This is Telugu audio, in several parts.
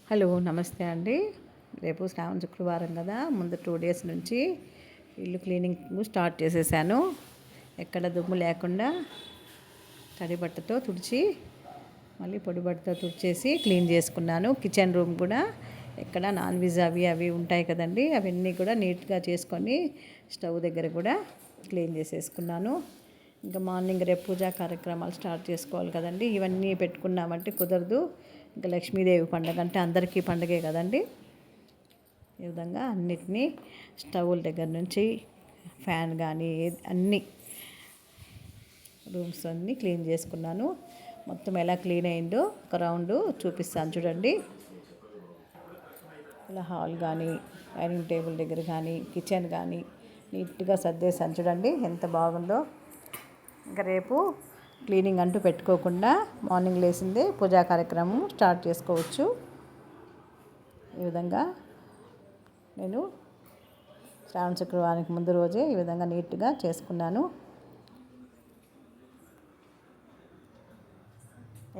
హలో నమస్తే అండి. రేపు శ్రావణ శుక్రవారం కదా, ముందు 2 డేస్ నుంచి ఇల్లు క్లీనింగ్ స్టార్ట్ చేసేసాను. ఎక్కడ దుమ్ము లేకుండా తడి బట్టతో తుడిచి మళ్ళీ పొడి బట్టతో తుడిచేసి క్లీన్ చేసుకున్నాను. కిచెన్ రూమ్ కూడా ఎక్కడ నాన్ వెజ్ అవి ఉంటాయి కదండి, అవన్నీ కూడా నీట్గా చేసుకొని స్టవ్ దగ్గర కూడా క్లీన్ చేసేసుకున్నాను. ఇంకా మార్నింగ్ రేపు పూజా కార్యక్రమాలు స్టార్ట్ చేసుకోవాలి కదండి. ఇవన్నీ పెట్టుకున్నామంటే కుదరదు. ఇంకా లక్ష్మీదేవి పండుగ అంటే అందరికీ పండుగే కదండి. ఈ విధంగా అన్నిటినీ స్టవ్ల దగ్గర నుంచి ఫ్యాన్ కానీ అన్నీ రూమ్స్ అన్నీ క్లీన్ చేసుకున్నాను. మొత్తం ఎలా క్లీన్ అయిందో ఒక రౌండ్ చూపిస్తాను చూడండి. ఇలా హాల్ కానీ, డైనింగ్ టేబుల్ దగ్గర కానీ, కిచెన్ కానీ నీట్గా సర్దేశాను చూడండి ఎంత బాగుందో. ఇంకా రేపు క్లీనింగ్ అంటూ పెట్టుకోకుండా మార్నింగ్ లేచిందే పూజా కార్యక్రమం స్టార్ట్ చేసుకోవచ్చు. ఈ విధంగా నేను శ్రావణ శుక్రవారానికి ముందు రోజే ఈ విధంగా నీట్గా చేసుకున్నాను.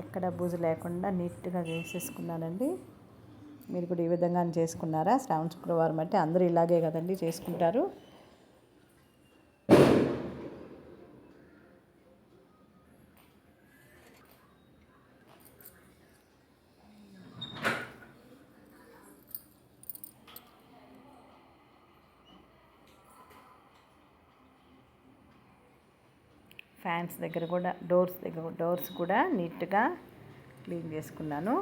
ఎక్కడ బూజు లేకుండా నీట్గా చేసేసుకున్నానండి. మీరు కూడా ఈ విధంగా చేసుకున్నారా? శ్రావణ శుక్రవారం అంటే అందరూ ఇలాగే కదండి చేసుకుంటారు. ఫ్యాన్స్ దగ్గర కూడా డోర్స్ కూడా నీట్గా క్లీన్ చేసుకున్నాను.